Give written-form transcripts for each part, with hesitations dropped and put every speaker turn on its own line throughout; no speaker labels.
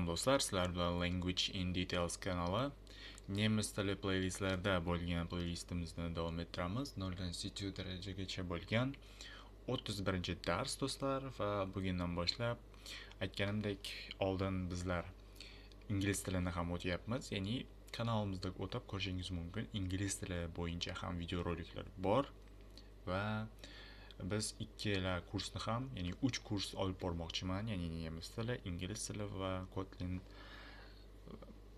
Salom do'stlar, sizlar bilan Language in Details kanali. Nemis tili playlistlarda bo'lgan playlistimizni davom ettiramiz. 0-7 darajagacha bo'lgan 31-dars do'stlar va bugundan boshlab aytganimdek oldin bizlar ingliz tilini ham o'tyapmiz. Ya'ni kanalimizda o'tab ko'rishingiz mumkin. Ingliz tili bo'yicha ham videoroliklar bor va biz ikkala kursni ham, ya'ni 3 kurs olib bormoqchiman, ya'ni nemis tili, ingliz tili va Kotlin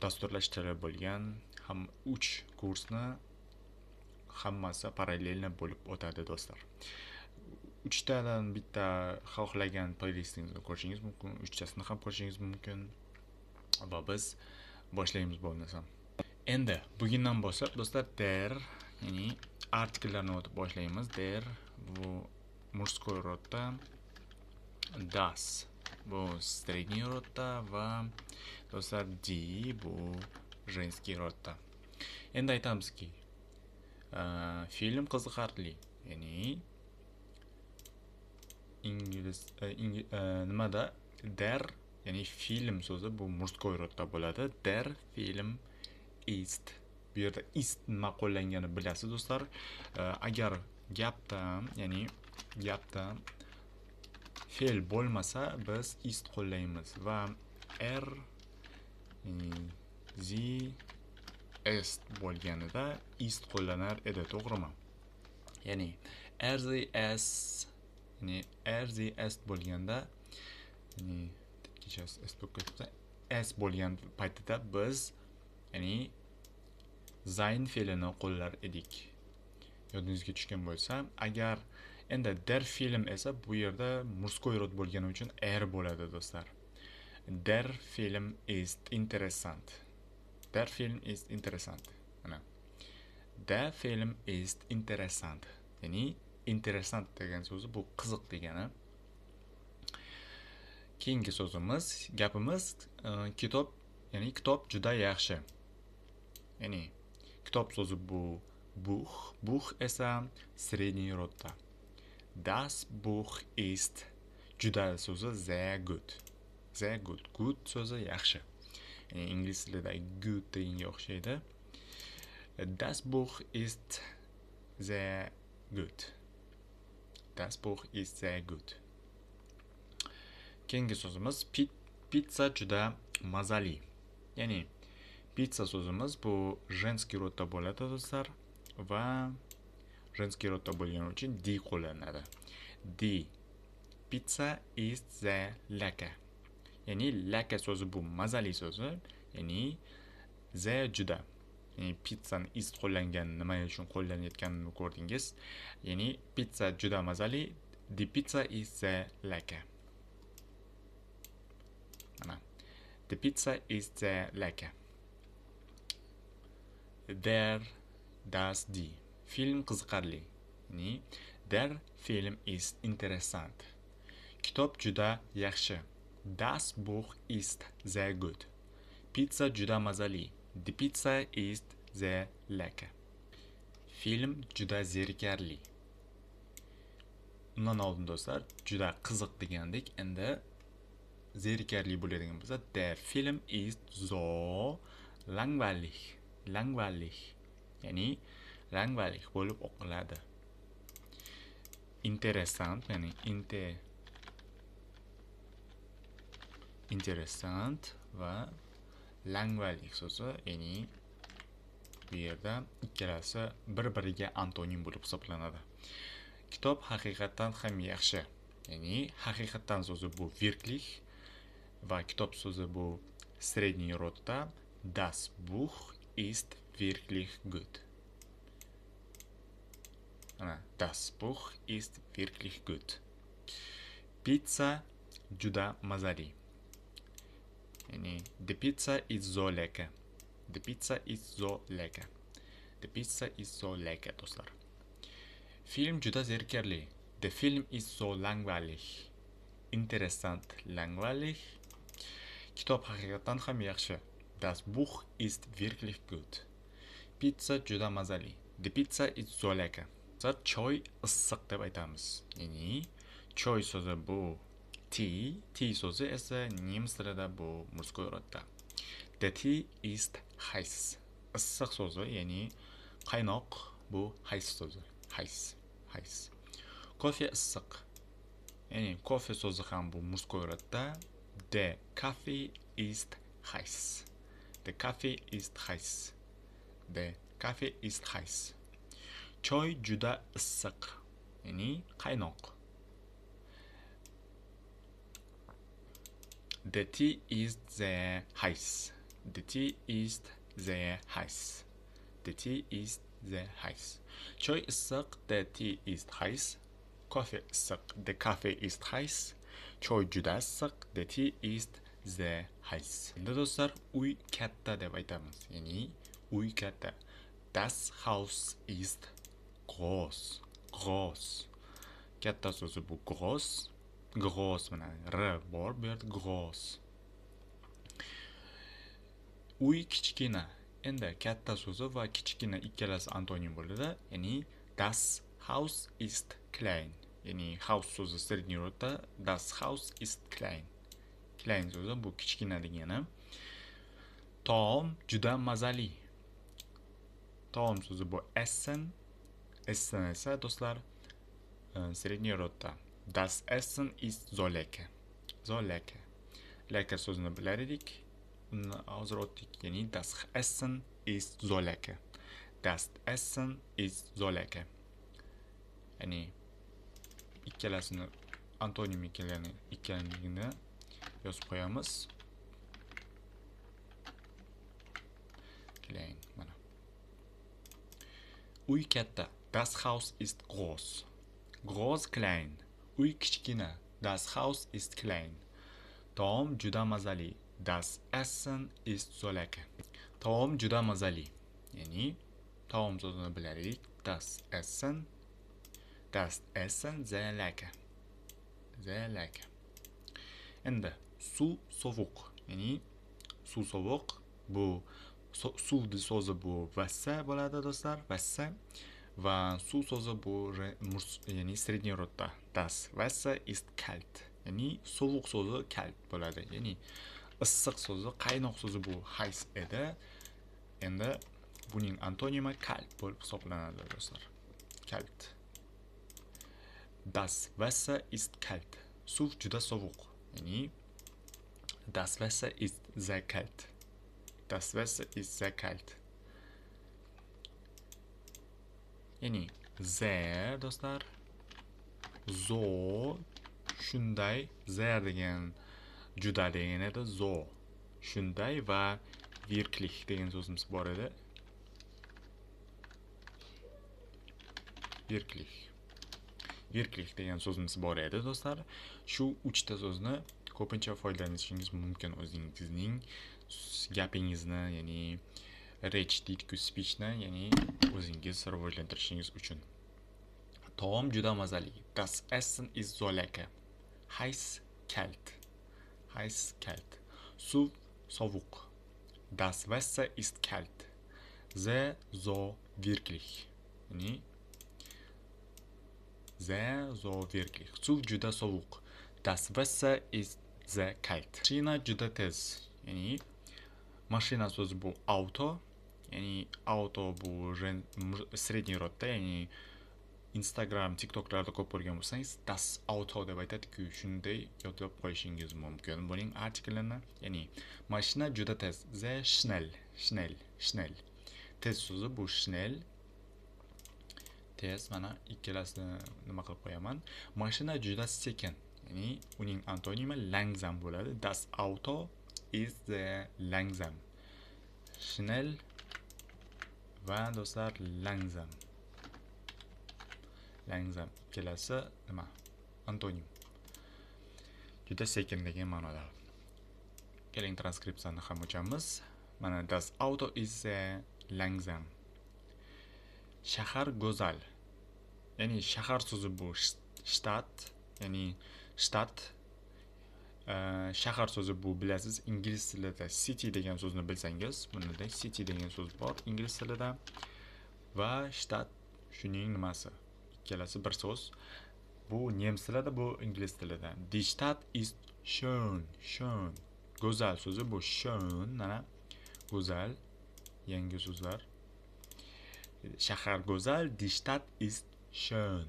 dasturlash tili bo'lgan ham 3 kursni hammasi parallelni bo'lib o'tadi do'stlar. 3 tadan bitta xohlagan playlistingizni ko'rishingiz mumkin, 3tasini ham ko'rishingiz mumkin va biz boshlaymiz bo'lmasam. Endi bugundan boshlab do'stlar der, ya'ni artikellarni o'tib boshlaymiz. Der bu мужской rodda, das bu средний rodda va do'stlar di bu женский rodda. Endi aytamizki, film qiziqarli, ya'ni ingliz nimada der, ya'ni film so'zi bu мужской rodda bo'ladi. Der film ist. Bu yerda ist nima qo'llanganini bilasiz do'stlar. Agar gapda, ya'ni gapda fe'l bo'lmasa biz ist qo'llaymiz va sie ist bo'lganida ist qo'llanar edi, to'g'rimi? Ya'ni sie ist, ya'ni sie ist bo'lganda, ya'ni kechasi s bo'lgan paytida biz ya'ni sein fe'lini qo'llar edik. Yodingizga tushgan bo'lsa, agar endi der film esa bu yerda мужской rod bo'lgani uchun bo'ladi do'stlar. Der Film ist interessant. Der Film ist interessant. Mana. Der Film ist interessant. Ya'ni interessant degan so'zi bu qiziq degani. Keyingi so'zimiz, gapimiz kitob, ya'ni kitob juda yaxshi. Ya'ni kitob so'zi bu Buch. Buch esa средний rodda. Das Buch ist juda so'zi sehr gut. Sehr gut. Good so'zi yaxshi. Ya'ni ingliz tilida good deganga o'xshaydi. Das Buch ist sehr gut. Das Buch ist sehr gut. Keyingi so'zimiz pizza juda mazali. Ya'ni pizza so'zimiz bu женский rodda bo'ladi do'stlar va женский rodda bo'lgani uchun di qo'llanadi. Die Pizza ist sehr lecker. Ya'ni lecker so'zi bu mazali so'zi, ya'ni sehr juda. Ya'ni pizzani ist qo'llangan, nima uchun qo'llanayotganini ko'rdingiz. Ya'ni pizza juda mazali, die Pizza ist sehr lecker. Mana. Die Pizza ist sehr lecker. Der, das, die. Film qiziqarli. Ya'ni der Film ist interessant. Kitob juda yaxshi. Das Buch ist sehr gut. Pizza juda mazali. Die Pizza ist sehr lecker. Film juda zerikarli. Undan oldin do'stlar, juda qiziq degandik. Endi zerikarli bo'ladigan bo'lsa, der Film ist so langweilig. Langweilig. Ya'ni langweilig bo'lib o'qiladi. Interessant, ya'ni interessant va langweilig so'zi, ya'ni bu yerda ikkalasi bir-biriga antonim bo'lib hisoblanadi. Kitob haqiqatan ham yaxshi. Ya'ni haqiqatan so'zi bu wirklich va kitob so'zi bu средний rodda. Das Buch ist wirklich gut. Das Buch ist wirklich gut. Pizza juda mazali. Yani die Pizza ist so lecker. Die Pizza ist so lecker. Die Pizza ist so lecker, do'stlar. Film juda zerikarli. Der Film ist so langweilig. Interessant, langweilig. Kitob haqiqatan ham yaxshi. Das Buch ist wirklich gut. Pizza juda mazali. Die Pizza ist so lecker. Choy issiq deb aytamiz. Ya'ni choy so'zi bu T so'zi esa nemis tilida bu murskoy rodda. The tea is heiß. Issiq so'zi, ya'ni qaynoq, bu heiß so'zi. Heiß. Kofe issiq. Ya'ni kofe so'zi ham bu murskoy rodda. The coffee is heiß. The coffee is heiß. The coffee is heiß. Choy juda issiq. Ya'ni qaynoq. The tea is sehr heiß. The tea is sehr heiß. The tea is sehr heiß. Choy issiq. The tea is heiß. Kofe issiq. The coffee is heiß. Choy juda issiq. The tea is sehr heiß. Endi do'stlar, uy katta deb aytamiz. Ya'ni uy katta. Das Haus ist groß. Groß. Katta so'zi bu groß. Groß bilan r bor, bu yerda groß. Uy kichkina. Endi katta so'zi va kichkina ikkalasi antonim bo'ladi. Ya'ni das Haus ist klein. Ya'ni house so'zi sredniy rodda, das Haus ist klein. Klein so'zi bu kichkina degani. Taom juda mazali. Taom so'zi bu essen. Essen esa do'stlar sredniy rodda. Das Essen ist so lecker. So lecker. Lecker so'zini bilar edik. Uni hozir o'tdik. Ya'ni das Essen ist so lecker. Das Essen ist so lecker. Ya'ni ikkalasini antonim ekanligini yozib qo'yamiz. Klein mana. Uy katta. Das Haus ist groß. Groß klein. Uy kichkina. Das Haus ist klein. Taom juda mazali. Das Essen ist so lecker. Taom juda mazali. Ya'ni taom so'zini bilar edik. Das Essen sehr lecker. Sehr lecker. Endi suv sovuq. Ya'ni suv sovuq bu suvni so'zi bu vassa bo'ladi do'stlar. Vassa. Va suv so'zi bu ya'ni sredniy rodda. Das Wasser ist kalt. Ya'ni sovuq so'zi kalt bo'ladi. Ya'ni issiq so'zi, qaynoq so'zi bu heiß edi. Endi buning antonimi kalt bo'lib hisoblanadi do'stlar. Kalt. Das Wasser ist kalt. Suv juda sovuq. Ya'ni das Wasser ist sehr kalt. Das Wasser ist sehr kalt. Ya'ni sehr do'stlar, zo shunday, zer degan juda degan edi, zo shunday va wirklich degan so'zimiz bor edi. Wirklich degan so'zimiz bor edi do'stlar. Shu 3 ta so'zni ko'pincha foydalanishingiz mumkin o'zingizning gapingizni, ya'ni rech deydiku speechni, ya'ni o'zingiz rivojlantirishingiz uchun. Taom juda mazali. Das Essen ist so lecker. Heiß kalt. Heiß kalt. Suv sovuq. Das Wasser ist kalt. Sehr so wirklich. Ya'ni sehr so wirklich. Suv juda sovuq. Das Wasser ist sehr kalt. Mashina juda tez. Ya'ni mashina so'zi bu auto. Ya'ni auto bu sredniy rodda, ya'ni Instagram, TikToklarda ko'p ko'rgan bo'lsangiz, das Auto deb aytadi-ku, shunday yodlab qo'yishingiz mumkin buning artiklini. Ya'ni mashina juda tez, sehr schnell. Tez so'zi bu schnell. Tez, mana ikkalasini nima qilib qo'yaman. Mashina juda sekin, ya'ni uning antonimi langsam bo'ladi. Das Auto ist sehr langsam. Schnell va do'stlar langsam. Langsam ikkalasi nima? Antonim. Juda sekin degan ma'noda. Keling transkripsiyani ham o'chamiz. Mana das Auto ist sehr langsam. Shahar go'zal. Ya'ni shahar so'zi bu shtat, ya'ni shtat. Shahar so'zi bu bilasiz, ingliz tilida city degan so'zni bilsangiz, bunda city degan so'z bor ingliz tilida va shtat shuning nimasi. Ikkalasi bir so'z. Bu nemis tilida, bu ingliz tilida. Die Stadt ist schön, schön. Go'zal so'zi bu schön, mana go'zal, yangi so'zlar. Shahar go'zal, die Stadt ist schön.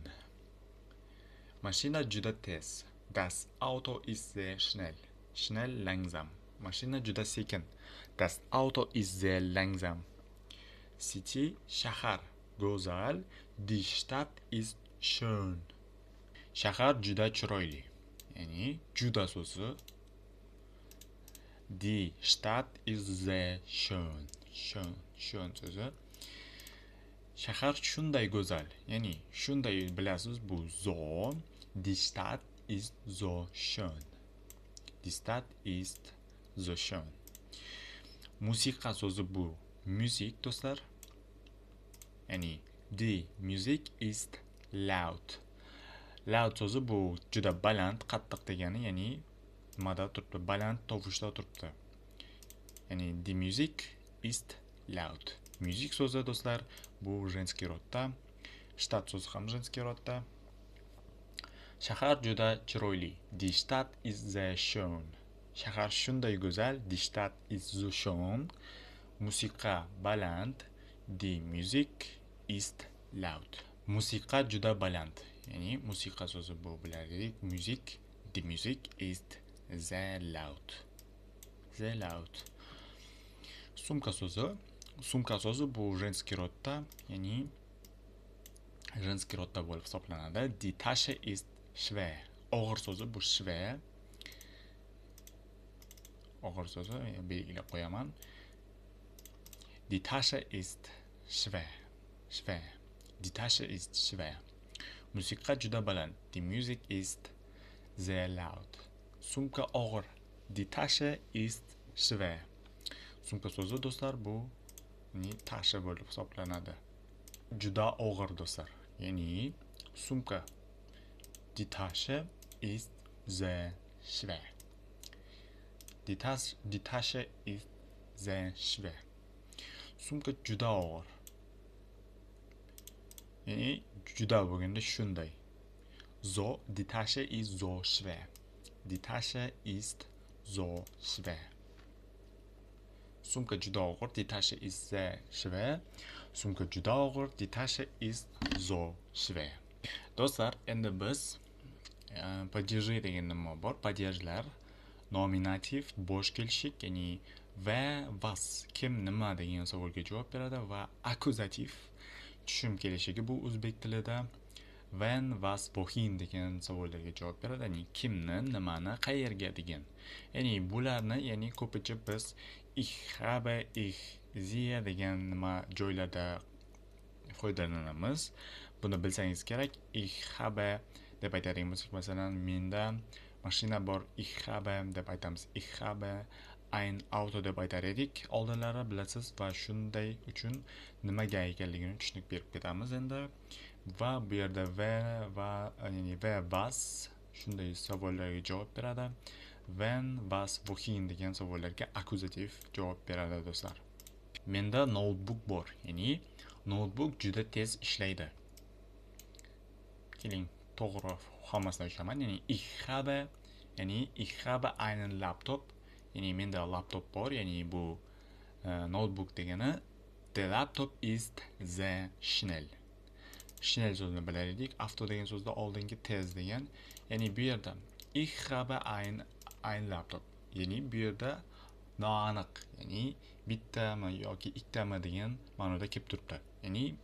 Mashina juda tez. Das Auto ist sehr schnell. Schnell, langsam. Mashina juda sekin. Das Auto ist sehr langsam. City, shahar go'zal, die Stadt ist schön. Shahar juda chiroyli. Ya'ni juda so'zi. Die Stadt ist sehr schön. Schön, schön so'zi. Shahar shunday go'zal. Ya'ni shunday bilasiz, bu zo. Die Stadt ist so schön. Die Stadt ist so schön. Musiqa so'zi bu müzik do'stlar. Ya'ni die Musik ist laut. Laut so'zi bu juda baland, qattiq degani, ya'ni nimada turibdi, baland tovushda turibdi. Ya'ni die Musik ist laut. Müzik so'zi do'stlar bu женский rodda. Stadt so'zi ham женский rodda. Shahar juda chiroyli. Die Stadt ist sehr schön. Shahar shunday go'zal. Die Stadt ist so schön. Musiqa baland. Die Musik ist laut. Musiqa juda baland. Ya'ni musiqa so'zi bu biladik. Musik. Die Musik ist sehr laut. Sehr laut. Sumka so'zi. Sumka so'zi bu женский rodda. Ya'ni женский rodda bo'lib hisoblanadi. Die Tasche ist schwer. Og'ir so'zi bu schwer. Og'ir so'zi belgilab qo'yaman. Die Tasche ist schwer. Schwer. Die Tasche ist schwer. Musiqa juda baland. Die Musik ist sehr laut. Sumka og'ir. Die Tasche ist schwer. Sumka so'zi do'stlar bu tasha bo'lib hisoblanadi. Juda og'ir do'stlar. Ya'ni sumka. Die Tasche ist sehr schwer. Die Tasche ist sehr schwer. Sumka juda og'ir. Ya'ni juda bo'lganda shunday. Die Tasche ist so schwer. Die Tasche ist so schwer. Sumka juda og'ir, die Tasche ist sehr schwer. Sumka juda og'ir, die Tasche ist so schwer. Do'stlar, endi biz падежи degan nima bor? Падежlar nominativ, bosh kelishik, ya'ni va, vas, kim, nima degan savolga javob beradi va akkuzativ tushum kelishigi bu o'zbek tilida when, was, wohin degan savollarga javob beradi. Ya'ni kimni, nimani, qayerga degan. Ya'ni bularni, ya'ni ko'pincha biz ich habe, ich sehe degan nima joylarda foydalanamiz. Buni bilsangiz kerak. Ich habe deb aytadigan, masalan, menda mashina bor, ich habe deb aytamiz. Ich habe ein Auto deb aytar edik oldinlari, bilasiz, va shunday uchun nimaga ekanligini tushunib berib ketamiz endi. Va bu yerda va ya'ni va was shunday savollarga javob beradi. When, was, wohin degan savollarga akkuzativ javob beradi do'stlar. Menda notebook bor, ya'ni notebook juda tez ishlaydi. Keling, to'g'ri hammasidan ushlaman. Ya'ni ich habe einen Laptop. Ya'ni menda laptop bor, ya'ni bu notebook degani. Der Laptop ist sehr schnell. Schnell so'zini bilar edik. Avto degan so'zda oldingi tez degan. Ya'ni bu yerda ich habe ein Laptop. Ya'ni bu yerda noaniq, ya'ni bittami yoki ikkitami degan ma'noda kelib turibdi. Ya'ni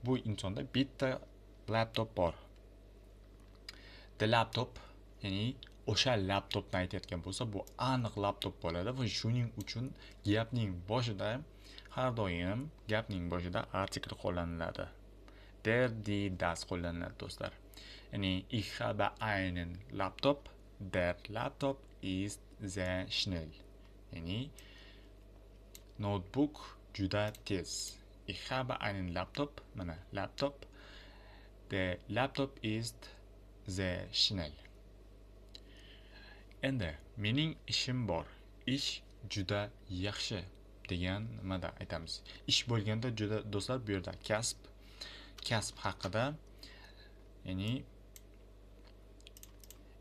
bu insonda bitta laptop bor. The laptop, ya'ni o'sha laptopni aytayotgan bo'lsa, bu aniq laptop bo'ladi va shuning uchun gapning boshida har doim gapning boshida artikl qo'llaniladi. Der, die, das qo'llaniladi do'stlar. Ya'ni ich habe einen Laptop. Der Laptop ist sehr schnell. Ya'ni notebook juda tez. Ich habe einen Laptop. Mana laptop. Der Laptop ist sehr schnell. Endi mening ishim bor. Ish juda yaxshi degan nimada aytamiz. Ish bo'lganda juda do'stlar, bu yerda kasb haqida, ya'ni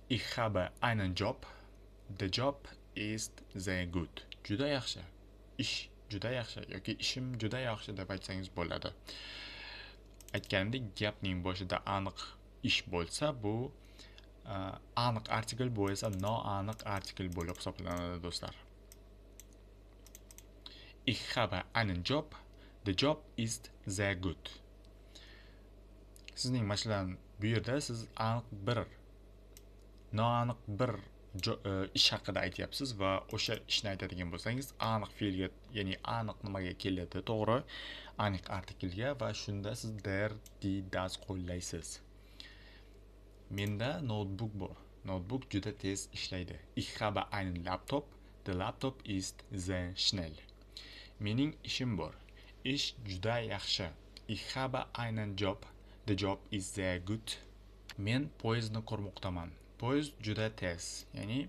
Ich habe einen Job. The job is sehr gut. Juda yaxshi. Ish juda yaxshi yoki ishim juda yaxshi deb aytsangiz bo'ladi. Aytganimdek, gapning boshida aniq ish bo'lsa, bu aniq artikel, bu esa noaniq artikel bo'lib hisoblanadi do'stlar. Ich habe einen Job. The job is sehr gut. Sizning masalan bu yerda siz aniq bir noaniq bir ish haqida aytyapsiz va o'sha ishni aytadigan bo'lsangiz aniq fe'lga, ya'ni aniq nimaga keladi, to'g'ri aniq artikelga, va shunda siz der, die, das qo'llaysiz. Menda notebook bor. Notebook juda tez ishlaydi. Ich habe einen Laptop. The laptop ist sehr schnell. Mening ishim bor. Ish juda yaxshi. Ich habe einen Job. The job is sehr gut. Men poyezdni ko'rmoqdaman. Poyezd juda tez. Ya'ni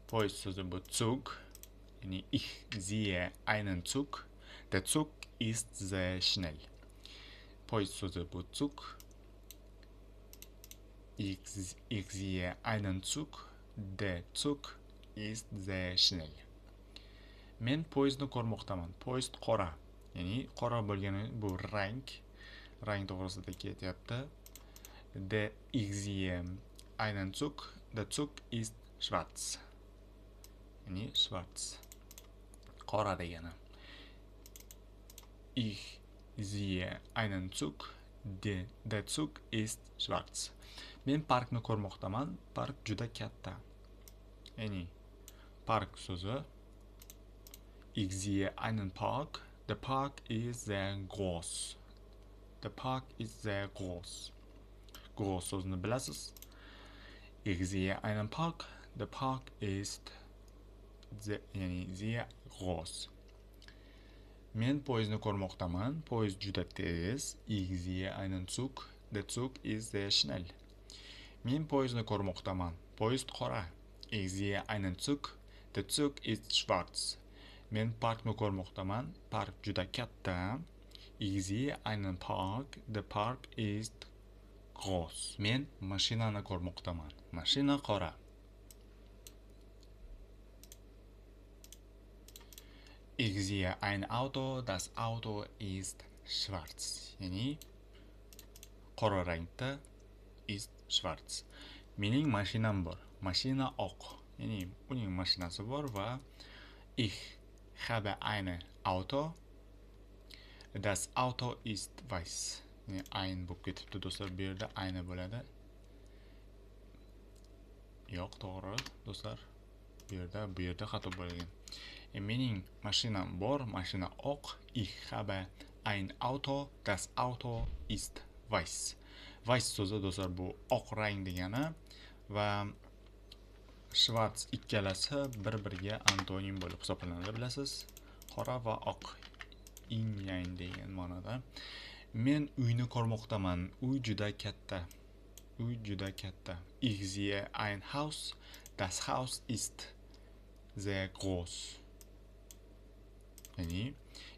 poyezd so'zi bu Zug. Ya'ni ich sehe einen Zug. Der Zug ist sehr schnell. Poyezd so'zi bu Zug. Ich sehe einen Zug. Der Zug ist sehr schnell. Men poyezdni ko'rmoqdaman. Poyezd qora. Ya'ni qora bo'lgani bu rang to'g'risida ketyapti. Ich sehe einen Zug. Der Zug ist schwarz. Ya'ni schwarz. Qora degani. Ich sehe einen Zug. Der Zug ist schwarz. Men parkni ko'rmoqdaman. Park juda katta. Ya'ni park so'zi Ich sehe einen Park. Der Park ist sehr groß. Der Park ist sehr groß. Groß so'zini bilasiz. Ich sehe einen Park. Der Park ist sehr groß. Men poyezdni ko'rmoqdaman. Poyezd juda tez. Ich sehe einen Zug. Der Zug ist sehr schnell. Men poyezdni ko'rmoqdaman. Poyezd qora. Ich sehe einen Zug. Der Zug ist schwarz. Men parkni ko'rmoqdaman. Park juda katta. Ich sehe einen Park. Der Park ist groß. Men mashinani ko'rmoqdaman. Mashina qora. Ich sehe ein Auto. Das Auto ist schwarz. Ya'ni qora rangda ist schwarz. Mening mashinam bor. Mashina oq. Ya'ni uning mashinasi bor va ich habe ein Auto. Das Auto ist weiß. Ya'ni ein bo'lib ketibdi do'stlar, bu yerda ayni bo'ladi. Yo'q, to'g'ri do'stlar. Bu yerda xato bo'lgan. Mening mashinam bor, mashina oq. Ich habe ein Auto. Das Auto ist weiß. Weiß so'zi do'stlar bu oq rang degani va schwarz ikkalasi bir-biriga antonim bo'lib hisoblanadi, bilasiz. Qora va oq. Yin yang degan ma'noda. Men uyni ko'rmoqdaman. Uy juda katta. Uy juda katta. Ich sehe ein Haus. Das Haus ist sehr groß. Ya'ni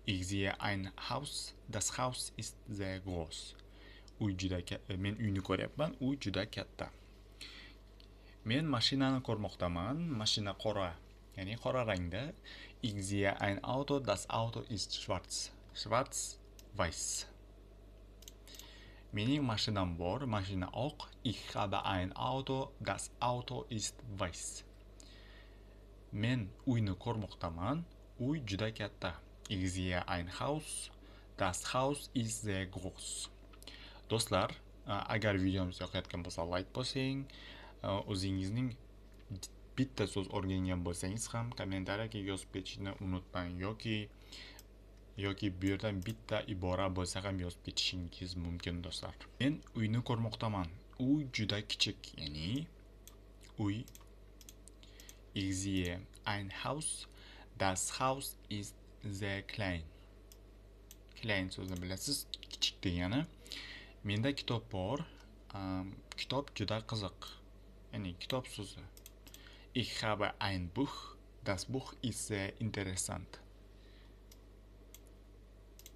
ich sehe ein Haus. Das Haus ist sehr groß. Uy juda katta. Men uyni ko'ryapman. Uy juda katta. Men mashinani ko'rmoqdaman. Mashina qora. Ya'ni qora rangda. Ich sehe ein Auto. Das Auto ist schwarz. Schwarz, weiß. Mening mashinam bor. Mashina oq. Ich habe ein Auto. Das Auto ist weiß. Men uyni ko'rmoqdaman. Uy juda katta. Ich sehe ein Haus. Das Haus ist sehr groß. Do'stlar, agar videomiz yoqayotgan bo'lsa, like bosing. O'zingizning bitta so'z o'rgangan bo'lsangiz ham kommentariyaga yozib ketishni unutmang, yoki bu yerdan bitta ibora bo'lsa ham yozib ketishingiz mumkin do'stlar. Men uyni ko'rmoqdaman. Uy juda kichik, ya'ni uy. Ich sehe ein Haus. Das Haus ist sehr klein. Klein so'zini bilasiz, kichik degani. Menda kitob bor. Kitob juda qiziq. Ya'ni kitob so'zi. Ich habe ein Buch. Das Buch ist sehr interessant.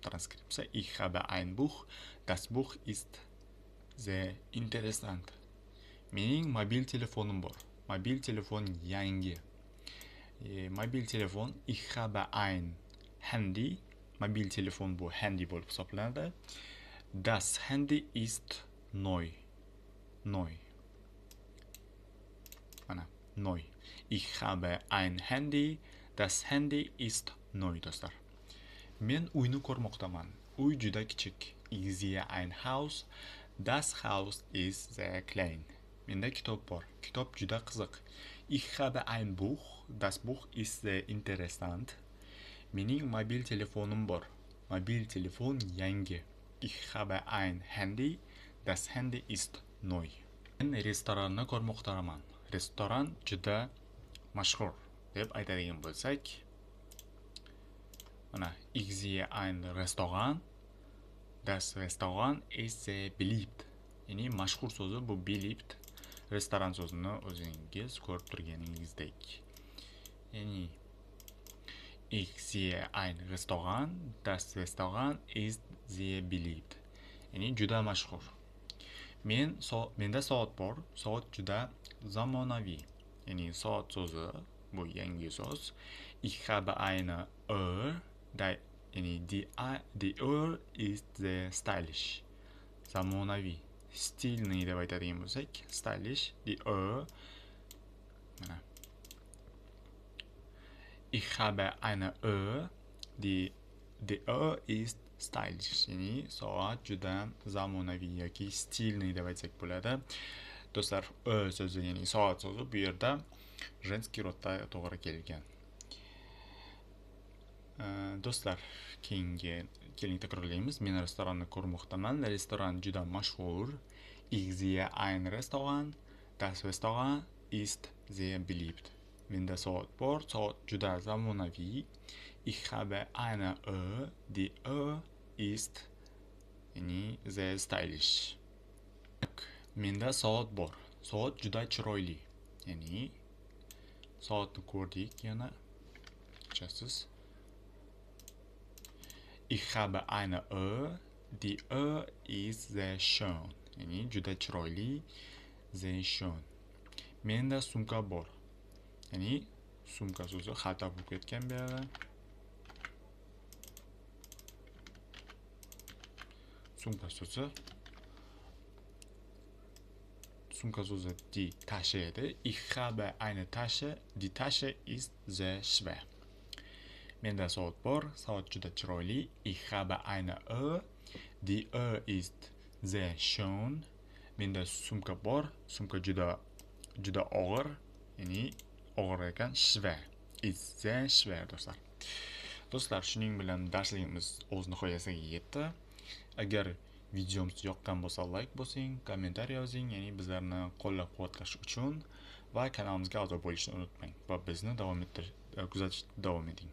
Transkripsiya. Ich habe ein Buch. Das Buch ist sehr interessant. Mening mobil telefonim bor. Mobil telefon yangi. Mobil telefon ich habe ein Handy. Mobil telefon bu handy bo'lib hisoblanadi. Das Handy ist neu. Neu. Mana, neu. Ich habe ein Handy. Das Handy ist neu, do'stlar. Men uyni ko'rmoqdaman. Uy juda kichik. Ich sehe ein Haus. Das Haus ist sehr klein. Menda kitob bor. Kitob juda qiziq. Ich habe ein Buch. Das Buch ist sehr interessant. Mening mobil telefonim bor. Mobil telefon yangi. Ich habe ein Handy. Das Handy ist neu. Men restoranni ko'rmoqdaman. Restoran juda mashhur deb aytadigan bo'lsak, mana ich sehe ein Restaurant. Das Restaurant ist sehr beliebt. Ya'ni mashhur so'zi bu beliebt. Restoran so'zini o'zingiz ko'rib turganingizdek. Ya'ni ich sehe ein Restaurant. Das Restaurant ist sehr beliebt. Ya'ni juda mashhur. Menda soat bor. Soat juda zamonaviy. Ya'ni soat so'zi bu yangi so'z. Ich habe eine Uhr. Ya'ni die Uhr ist sehr stylish. Zamonaviy. Stilniy deb aytadigan bo'lsak, stylish. Die Uhr. Mana. Ich habe eine Uhr. Die Uhr ist stylish. Ya'ni soat juda zamonaviy yoki stilniy deb aytsak bo'ladi. Do'stlar, so'zi ya'ni soat so'zi bu yerda женский rodda to'g'ri kelgan. Do'stlar, keling takrorlaymiz. Men restoranni ko'rmoqdaman. Restoran juda mashhur. Ich sehe ein Restaurant. Das Restaurant ist sehr beliebt. Menda soat bor. Soat juda zamonaviy. Ich habe eine Uhr. Die Uhr ist ya'ni sehr stylish. Menda soat bor. Soat juda chiroyli. Ya'ni soatni ko'rdik yana. Kechasiz. Ich habe eine Uhr. Die Uhr ist sehr schön. Ya'ni juda chiroyli, sehr schön. Menda sumka bor. Ya'ni sumka so'zi xalta bo'lib ketgan bu yerda. Sumka so'zi. Sumka so'zi die Tasche edi. Ich habe eine Tasche. Die Tasche ist sehr schwer. Menda soat bor. Soat juda chiroyli. Ich habe eine Uhr. Die Uhr ist sehr schön. Menda sumka bor. Sumka juda og'ir. Ya'ni og'ir ekan. Schwer. Ist sehr schwer, do'stlar. Do'stlar, shuning bilan darsligimiz o'z nihoyasiga yetdi. Agar videomiz yoqqan bo'lsa, like bosing, kommentariy yozing, ya'ni bizlarni qo'llab-quvvatlash uchun va kanalimizga a'zo bo'lishni unutmang va bizni kuzatishda davom eting.